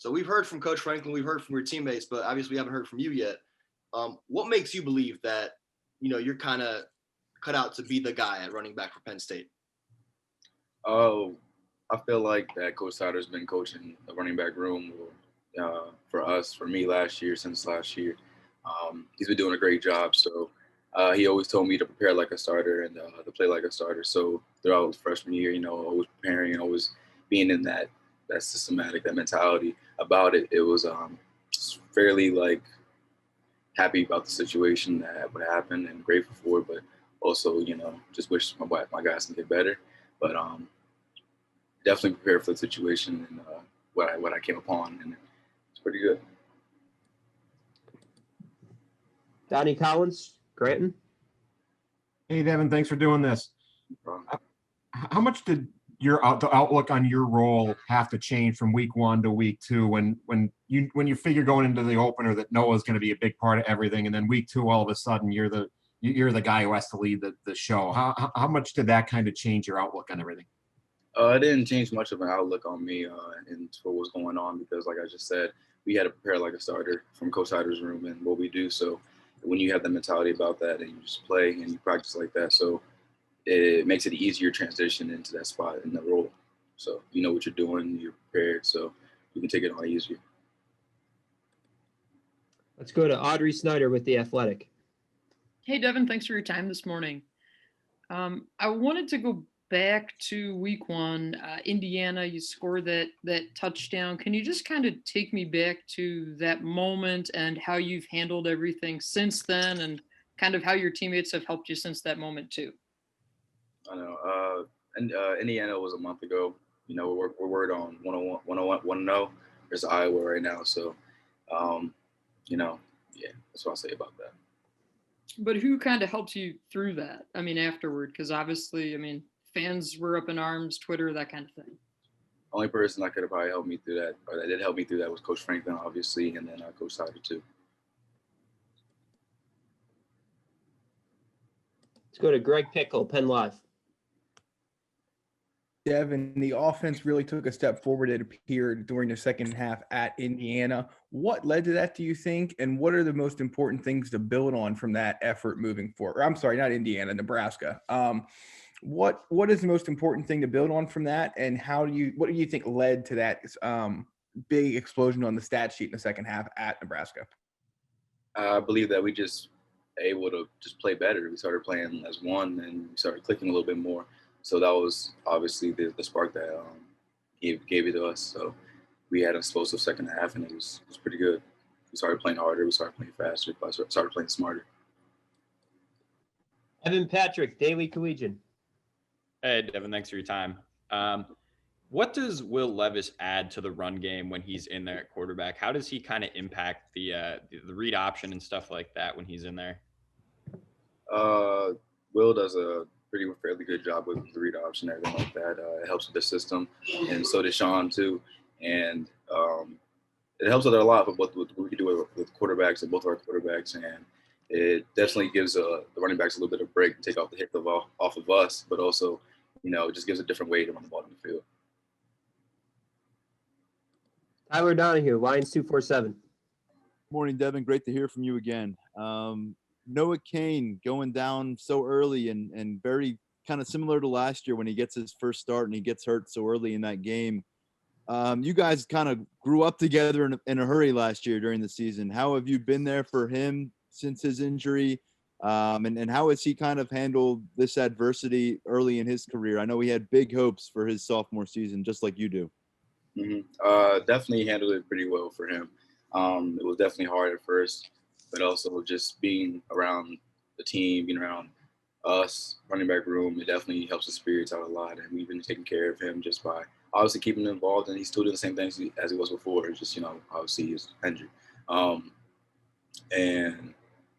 So we've heard from Coach Franklin, we've heard from your teammates, but obviously we haven't heard from you yet. What makes you believe that, you're kind of cut out to be the guy at running back for Penn State? Oh, I feel like that Coach Sider's been coaching the running back room for me since last year. He's been doing a great job. So he always told me to prepare like a starter and to play like a starter. So throughout his freshman year, always preparing and always being in that systematic, that mentality about it. It was fairly like happy about the situation that would happen and grateful for it, but also, just wish my guys can get better. But definitely prepared for the situation and what I came upon, and it's pretty good. Donnie Collins, Granton. Hey, Devyn, thanks for doing this. How much did the outlook on your role have to change from week 1 to week 2 when you figure going into the opener that Noah's going to be a big part of everything, and then week 2 all of a sudden you're the guy who has to lead the show? How much did that kind of change your outlook on everything? It didn't change much of an outlook on me and what was going on, because like I just said, we had to prepare like a starter from Coach Sider's room and what we do. So when you have the mentality about that and you just play and you practice like that, so it makes it easier transition into that spot in the role. So you know what you're doing, you're prepared, so you can take it on easier. Let's go to Audrey Snyder with The Athletic. Hey, Devyn, thanks for your time this morning. I wanted to go back to week 1, Indiana, you scored that touchdown. Can you just kind of take me back to that moment and how you've handled everything since then, and kind of how your teammates have helped you since that moment too? I know. Indiana was a month ago. We're worried on 101-1-0. There's Iowa right now. So, yeah, that's what I'll say about that. But who kind of helps you through that? I mean, afterward, because obviously, fans were up in arms, Twitter, that kind of thing. Only person that could have probably helped me through that, or that did help me through that, was Coach Franklin, obviously, and then Coach Sider too. Let's go to Greg Pickle, Penn Live. Devyn, the offense really took a step forward, it appeared, during the second half at Indiana. What led to that, do you think? And what are the most important things to build on from that effort moving forward? I'm sorry, not Indiana, Nebraska. What is the most important thing to build on from that? And what do you think led to that big explosion on the stat sheet in the second half at Nebraska? I believe that we just able to just play better. We started playing as one, and we started clicking a little bit more. So that was obviously the spark that gave it to us. So we had an explosive second half, and it was pretty good. We started playing harder. We started playing faster. We started playing smarter. Evan Patrick, Daily Collegian. Hey, Devyn, thanks for your time. What does Will Levis add to the run game when he's in there at quarterback? How does he kind of impact the read option and stuff like that when he's in there? Will does a fairly good job with the read option and everything like that. It helps with the system, and so does Sean too. And it helps with it a lot with what we can do with quarterbacks and both of our quarterbacks. And it definitely gives the running backs a little bit of break and take off the hit off of us, but also, it just gives a different way to run the ball in the field. Tyler Donahue, Lions 247. Morning, Devyn. Great to hear from you again. Noah Cain going down so early and very kind of similar to last year when he gets his first start and he gets hurt so early in that game. You guys kind of grew up together in a hurry last year during the season. How have you been there for him since his injury? And how has he kind of handled this adversity early in his career? I know he had big hopes for his sophomore season, just like you do. Mm-hmm. Definitely handled it pretty well for him. It was definitely hard at first, but also just being around the team, being around us, running back room, it definitely helps the spirits out a lot. And we've been taking care of him just by obviously keeping him involved, and he's still doing the same things as he was before. It's just, obviously he's injured. And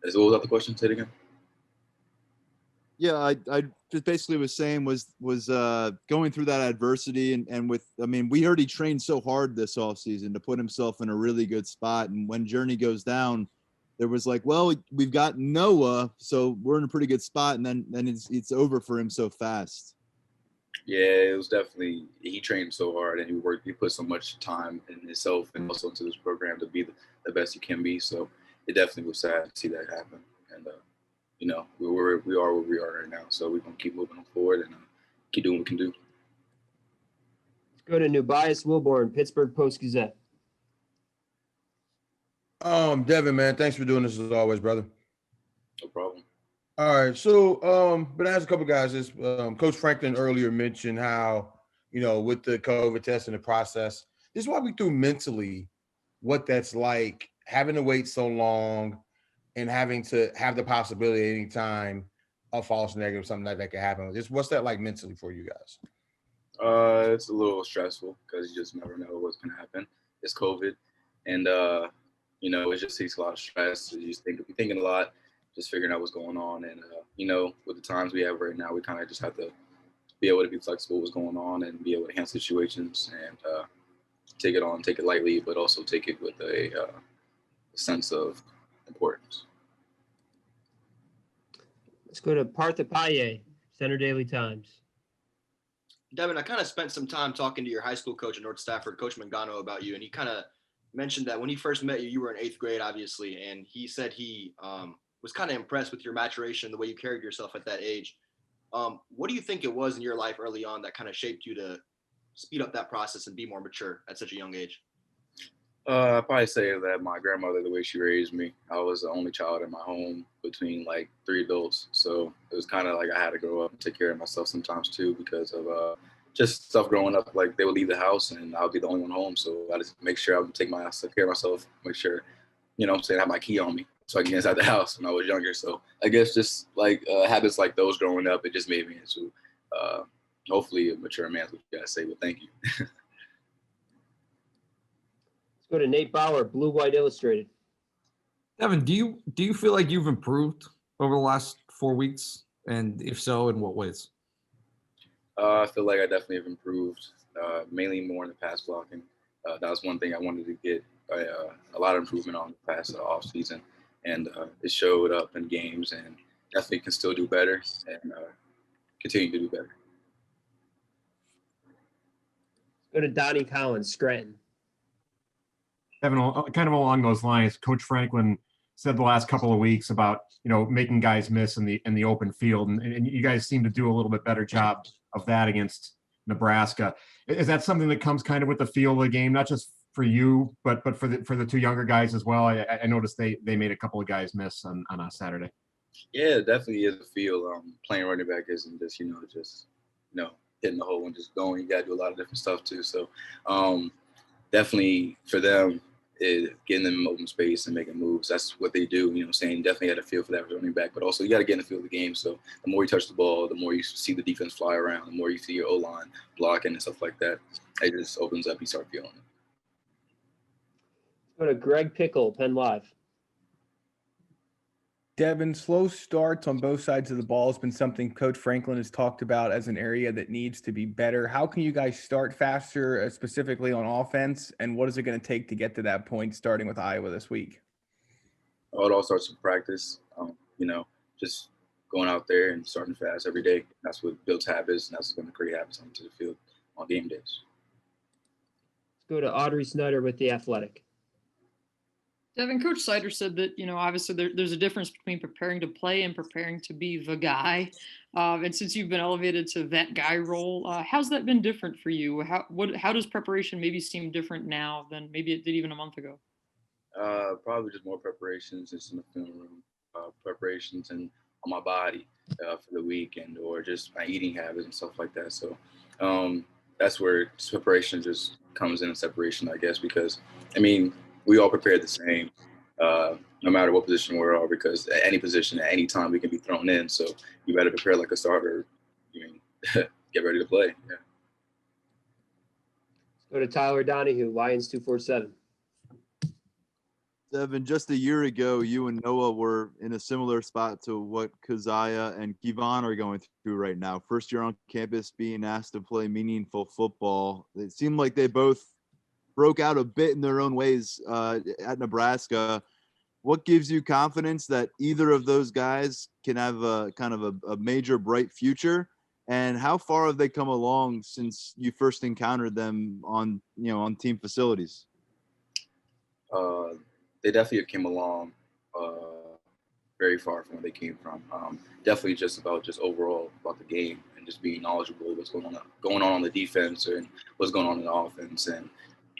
what was that the question? Say it again. Yeah, I just basically was saying was going through that adversity and we heard he trained so hard this offseason to put himself in a really good spot. And when Journey goes down, there was like, well, we've got Noah, so we're in a pretty good spot. And then it's over for him so fast. Yeah, it was definitely, he trained so hard and he put so much time in himself and also into this program to be the best he can be. So it definitely was sad to see that happen. And we are where we are right now. So we're gonna keep moving forward and keep doing what we can do. Let's go to Nubias Wilborn, Pittsburgh Post-Gazette. Devyn, man, thanks for doing this as always, brother. No problem. All right, so but I asked a couple guys this. Coach Franklin earlier mentioned how, with the COVID test and the process, this is why we threw mentally what that's like, having to wait so long and having to have the possibility at any time of false negative, something like that could happen. Just what's that like mentally for you guys? It's a little stressful because you just never know what's gonna happen. It's COVID, and it just takes a lot of stress. You just you're thinking a lot, just figuring out what's going on, and with the times we have right now, we kind of just have to be able to be flexible with what's going on and be able to handle situations and take it lightly, but also take it with a sense of importance. Let's go to Partha Paye, Center Daily Times. Devyn, I kind of spent some time talking to your high school coach at North Stafford, Coach Mangano, about you, and he kind of mentioned that when he first met you, you were in 8th grade, obviously, and he said he was kind of impressed with your maturation, the way you carried yourself at that age. What do you think it was in your life early on that kind of shaped you to speed up that process and be more mature at such a young age? I'd probably say that my grandmother, the way she raised me, I was the only child in my home between like 3 adults. So it was kind of like I had to grow up and take care of myself sometimes too because of just stuff growing up. Like they would leave the house and I would be the only one home. So I just make sure I would take care of myself, make sure, I have my key on me so I can get inside the house when I was younger. So I guess just like habits like those growing up, it just made me into hopefully a mature man, is what you guys say, but thank you. Go to Nate Bauer, Blue White Illustrated. Devyn, do you feel like you've improved over the last 4 weeks? And if so, in what ways? I feel like I definitely have improved, mainly more in the pass blocking. That was one thing I wanted to get a lot of improvement on the past off season, and it showed up in games, and definitely can still do better and continue to do better. Go to Donnie Collins, Scranton. Devyn, kind of along those lines, Coach Franklin said the last couple of weeks about making guys miss in the open field, and you guys seem to do a little bit better job of that against Nebraska. Is that something that comes kind of with the feel of the game, not just for you, but for the 2 younger guys as well? I noticed they made a couple of guys miss on a Saturday. Yeah, it definitely is a feel. Playing running back isn't just hitting the hole and just going. You got to do a lot of different stuff too. So definitely for them, getting them in open space and making moves. That's what they do. Definitely had a feel for that running back, but also you got to get in the field of the game. So the more you touch the ball, the more you see the defense fly around, the more you see your O-line blocking and stuff like that. It just opens up. You start feeling it. Go to Greg Pickle, Penn Live. Devyn, slow starts on both sides of the ball has been something Coach Franklin has talked about as an area that needs to be better. How can you guys start faster, specifically on offense, and what is it going to take to get to that point, starting with Iowa this week? Oh, it all starts with practice. Just going out there and starting fast every day. That's what builds habits, and that's going to create habits onto the field on game days. Let's go to Audrey Snyder with The Athletic. Devyn, Coach Sider said that, obviously there's a difference between preparing to play and preparing to be the guy. And since you've been elevated to that guy role, how's that been different for you? How does preparation maybe seem different now than maybe it did even a month ago? Probably just more preparations just in the film room, preparations and on my body for the weekend, or just my eating habits and stuff like that. So that's where preparation just comes in, separation, I guess, because, we all prepared the same, no matter what position we're in, because at any position, at any time, we can be thrown in. So you better prepare like a starter. Get ready to play. Yeah. Go to Tyler Donahue, Lions 247. Devyn, just a year ago, you and Noah were in a similar spot to what Keziah and Kevon are going through right now. First year on campus, being asked to play meaningful football. It seemed like they both broke out a bit in their own ways at Nebraska. What gives you confidence that either of those guys can have a kind of a major bright future? And how far have they come along since you first encountered them on, on team facilities? They definitely came along very far from where they came from. Definitely just overall about the game and just being knowledgeable of what's going on the defense and what's going on in the offense. And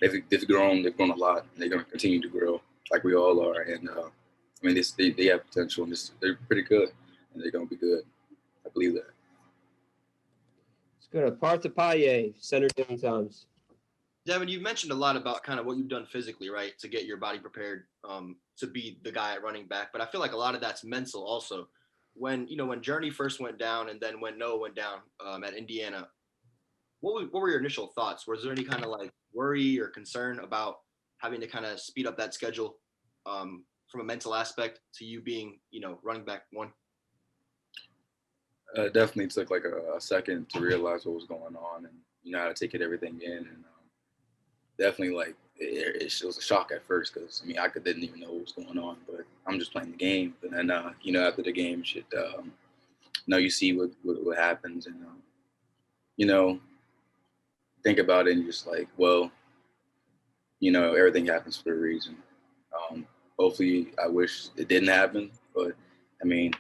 they've grown a lot, and they're going to continue to grow like we all are. And I mean, they have potential, and they're pretty good, and they're going to be good. I believe that. Let's go to Partha Center Devyn Thomas. Devyn, you've mentioned a lot about kind of what you've done physically, right, to get your body prepared to be the guy at running back. But I feel like a lot of that's mental also. When Journey first went down, and then when Noah went down at Indiana, what were your initial thoughts? Was there any kind of like worry or concern about having to kind of speed up that schedule from a mental aspect to you being, running back one? Definitely took like a second to realize what was going on, and how to take everything in, and definitely like it was a shock at first, because I didn't even know what was going on, but I'm just playing the game. And then after the game, you see what happens, and think about it, and just like, well, everything happens for a reason. Hopefully, I wish it didn't happen, but I mean,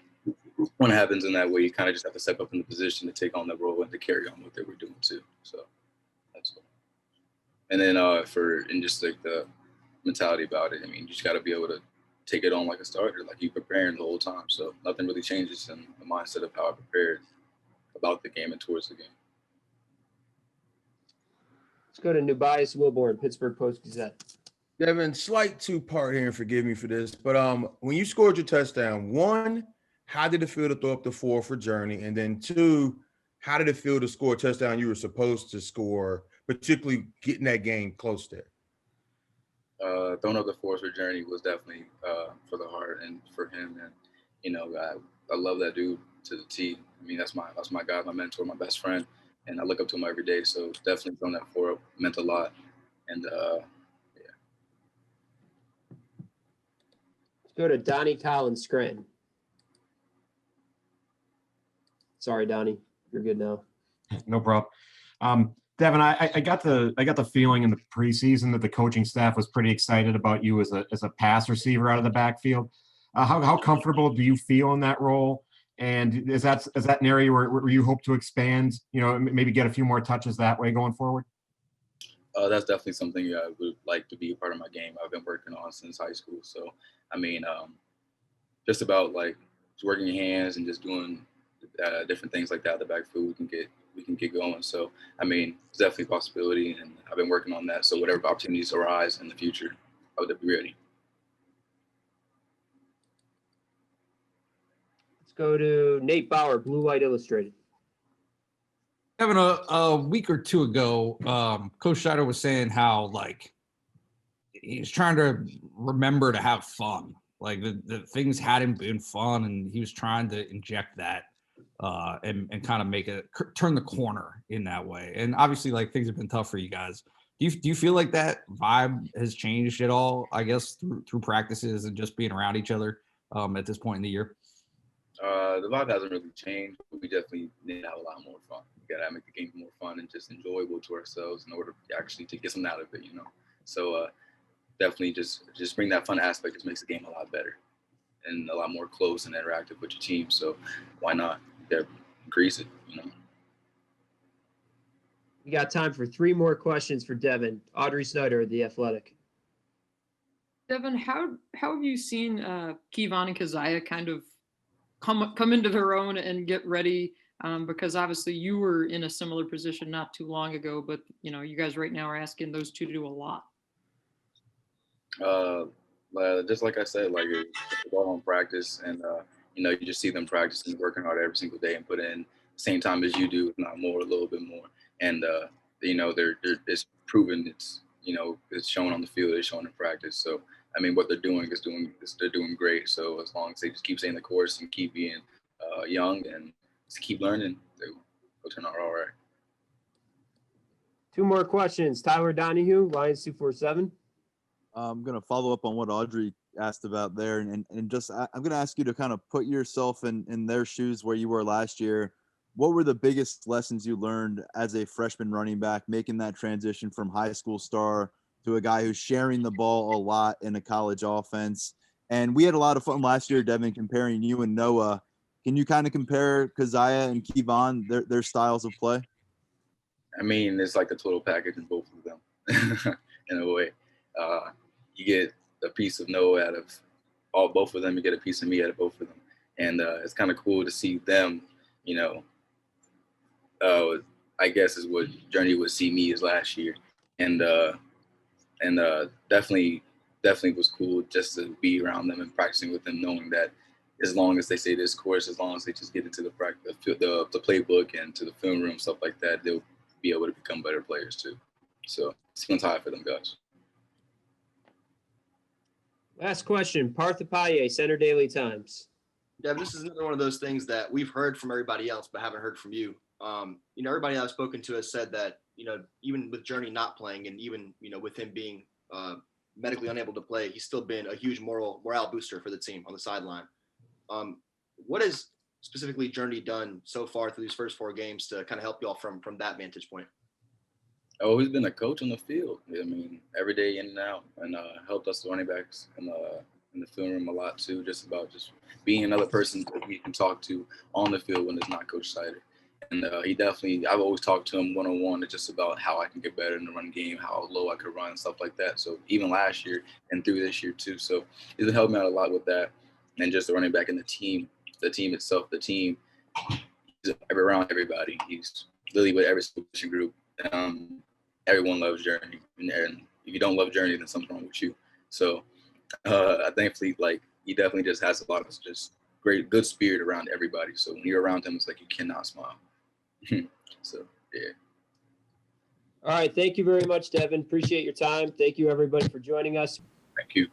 when it happens in that way, you kind of just have to step up in the position to take on that role and to carry on what they were doing too. So that's all. And then just like the mentality about it, you just got to be able to take it on like a starter, like you preparing the whole time. So nothing really changes in the mindset of how I prepared about the game and towards the game. Let's go to Nubias Wilborn, Pittsburgh Post-Gazette. Devyn, slight two-part here, and forgive me for this, but when you scored your touchdown, one, how did it feel to throw up the 4 for Journey? And then two, how did it feel to score a touchdown you were supposed to score, particularly getting that game close there? Throwing up the 4 for Journey was definitely for the heart and for him. And, I love that dude to the T. That's my guy, my mentor, my best friend. And I look up to him every day. So definitely throwing that 4 up meant a lot. And, yeah. Let's go to Donnie Collins, Scranton. Sorry, Donnie. You're good now. No problem. Devyn, I got the feeling in the preseason that the coaching staff was pretty excited about you as a pass receiver out of the backfield. How comfortable do you feel in that role? And is that an area where you hope to expand? Maybe get a few more touches that way going forward? That's definitely something I would like to be a part of my game. I've been working on since high school. So just about like working your hands and just doing different things like that. The backfield we can get going. So it's definitely a possibility, and I've been working on that. So whatever opportunities arise in the future, I would be ready. Let's go to Nate Bauer, Blue Light Illustrated. Devyn, a week or two ago, Coach Scheider was saying how like he's trying to remember to have fun. Like the things hadn't been fun, and he was trying to inject that and kind of turn the corner in that way. And obviously, like things have been tough for you guys. Do you feel like that vibe has changed at all? I guess through practices and just being around each other at this point in the year. The vibe hasn't really changed, but we definitely need to have a lot more fun. We gotta make the game more fun and just enjoyable to ourselves in order actually to get something out of it, So definitely just bring that fun aspect. Just makes the game a lot better and a lot more close and interactive with your team. So why not increase it? We got time for 3 more questions for Devyn. Audrey Snyder, The Athletic. Devyn, how have you seen Kevon and Keziah kind of come into their own and get ready? Because obviously you were in a similar position not too long ago, but you guys right now are asking those two to do a lot. Just like I said, like it's all on practice, and you just see them practicing, working hard every single day, and put in the same time as you do, if not more, a little bit more. And they're it's proven. It's it's shown on the field, it's shown in practice. So what they're doing they're doing great. So as long as they just keep staying the course and keep being young and just keep learning, they'll turn out all right. 2 more questions. Tyler Donahue, Lions 247. I'm going to follow up on what Audrey asked about there. And just, I'm going to ask you to kind of put yourself in their shoes where you were last year. what were the biggest lessons you learned as a freshman running back, making that transition from high school star to a guy who's sharing the ball a lot in a college offense? And we had a lot of fun last year, Devyn, comparing you and Noah. Can you kind of compare Keziah and Kevon, their styles of play? I mean, it's like a total package in both of them, in a way. You get a piece of Noah out of both of them. You get a piece of me out of both of them, and it's kind of cool to see them. You know, I guess is what Journey would see me as last year, and definitely was cool just to be around them and practicing with them, knowing that as long as they say this course, as long as they just get into the practice, the playbook and to the film room, stuff like that, they'll be able to become better players too. So it's feeling high for them guys. Last question, Partha Paye, Center Daily Times. Yeah, this is another one of those things that we've heard from everybody else, but haven't heard from you. You know, everybody I've spoken to has said that, you know, even with Journey not playing and even, you know, with him being medically unable to play, he's still been a huge morale booster for the team on the sideline. What has specifically Journey done so far through these first 4 games to kind of help y'all from that vantage point? Oh, he's been a coach on the field. I mean, every day in and out, and helped us running backs in the film room a lot too. Just being another person that we can talk to on the field when it's not Coach Sider. And he definitely, I've always talked to him one-on-one just about how I can get better in the run game, how low I could run, and stuff like that. So even last year and through this year too. So he's been helping me out a lot with that, and just the running back and the team itself, he's around everybody. He's literally with every position group. Everyone loves Journey, and if you don't love Journey, then something's wrong with you. So I thankfully, like, he definitely just has a lot of just good spirit around everybody. So when you're around him, it's like you cannot smile. So yeah. All right. Thank you very much, Devyn. Appreciate your time. Thank you, everybody, for joining us. Thank you.